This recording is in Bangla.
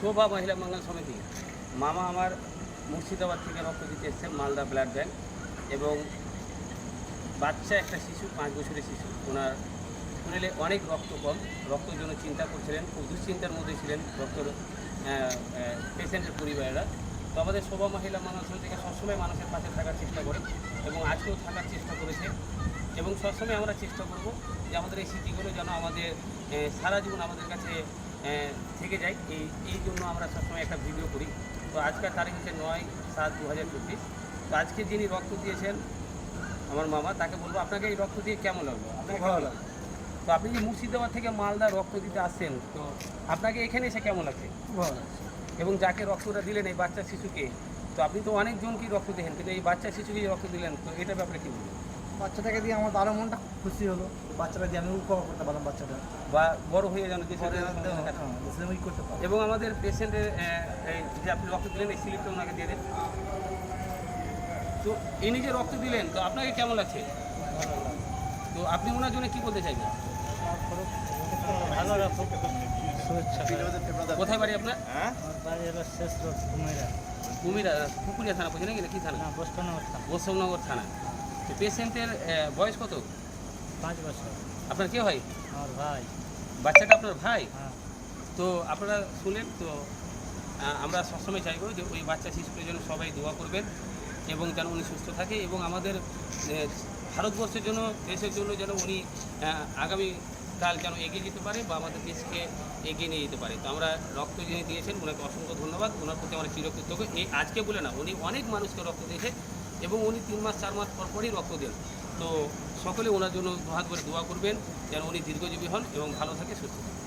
শোভা মহিলা মঙ্গল সমিতি মামা আমার মুর্শিদাবাদ থেকে রক্ত দিতে এসেছেন, মালদা ব্লাড ব্যাংক। এবং বাচ্চা একটা শিশু, 5 বছরের শিশু, ওনার শরীরে অনেক রক্ত কম, রক্তের জন্য চিন্তা করছিলেন, খুব দুশ্চিন্তার মধ্যে ছিলেন রক্তর পেশেন্টের পরিবারেরা। তো আমাদের শোভা মহিলা মঙ্গল সমিতিকে সবসময় মানুষের পাশে থাকার চেষ্টা করে এবং আজকেও থাকার চেষ্টা করেছে। এবং সবসময় আমরা চেষ্টা করব যে আমাদের এই স্মৃতিগুলো যেন আমাদের সারা জীবন আমাদের কাছে থেকে যায়। এই জন্য আমরা সবসময় একটা ভিডিও করি। তো আজকের তারিখ হচ্ছে 9/7/2024। তো আজকে যিনি রক্ত দিয়েছেন আমার মামা, তাকে বলবো আপনাকে এই রক্ত দিয়ে কেমন লাগলো? আপনাকে ভালো লাগলো। তো আপনি যে মুর্শিদাবাদ থেকে মালদা রক্ত দিতে আসছেন, তো আপনাকে এখানে এসে কেমন লাগছে? ভালো লাগছে। এবং যাকে রক্তটা দিলেন এই বাচ্চা শিশুকে, তো আপনি তো অনেকজনকেই রক্ত দেখেন, কিন্তু এই বাচ্চা শিশুকেই রক্ত দিলেন, তো এটার ব্যাপারে কী বলবেন? বাচ্চাটাকে দিয়ে আমার আরও মনটা খুব খুশি হলো। বাচ্চাটা দিয়ে আমি উপভোগ করতে পারলাম, বাচ্চাটা বা বড় হয়ে যেন দেশের করতে পারলাম। এবং আমাদের পেশেন্টের যে আপনি রক্ত দিলেন এই স্লিপটা ওনাকে দিয়ে দেন। তো ইনি যে রক্ত দিলেন, তো আপনাকে কেমন লাগছে? তো আপনি ওনার জন্য কী বলতে চাইবেন? ভালো রাখো, কোথায় বাড়ি আপনার? আমার বাড়ি হলো শেষ রোড কুমিরা, কুমিরা পুকুরিয়া থানা পড়ছে নাকি, না কি থানা? না বৈষ্ণবনগর থানা। বৈষ্ণবনগর থানা। তো পেশেন্টের বয়স কত? 5 বছর। আপনার কে হয়? আমার ভাই। বাচ্চাটা আপনার ভাই? হ্যাঁ। তো আপনারা শুনলেন তো, আমরা সবসময় চাইবো যে ওই বাচ্চা শিশুদের জন্য সবাই দোয়া করবেন এবং যেন উনি সুস্থ থাকে এবং আমাদের ভারতবর্ষের জন্য, দেশের জন্য যেন উনি আগামী কাল যেন এগিয়ে যেতে পারে বা আমাদের দেশকে এগিয়ে নিয়ে যেতে পারে। তো আমরা রক্ত যিনি দিয়েছেন ওনাকে অসংখ্য ধন্যবাদ, ওনার প্রতি আমরা চিরকৃতজ্ঞ। এই আজকে বলে না, উনি অনেক মানুষকে রক্ত দিয়েছে এবং উনি 3 মাস 4 মাস পর পরই রক্ত দেন। তো সকলে ওনার জন্য হাত করে দোয়া করবেন যেন উনি দীর্ঘজীবী হন এবং ভালো থাকে, সুস্থ থাকে।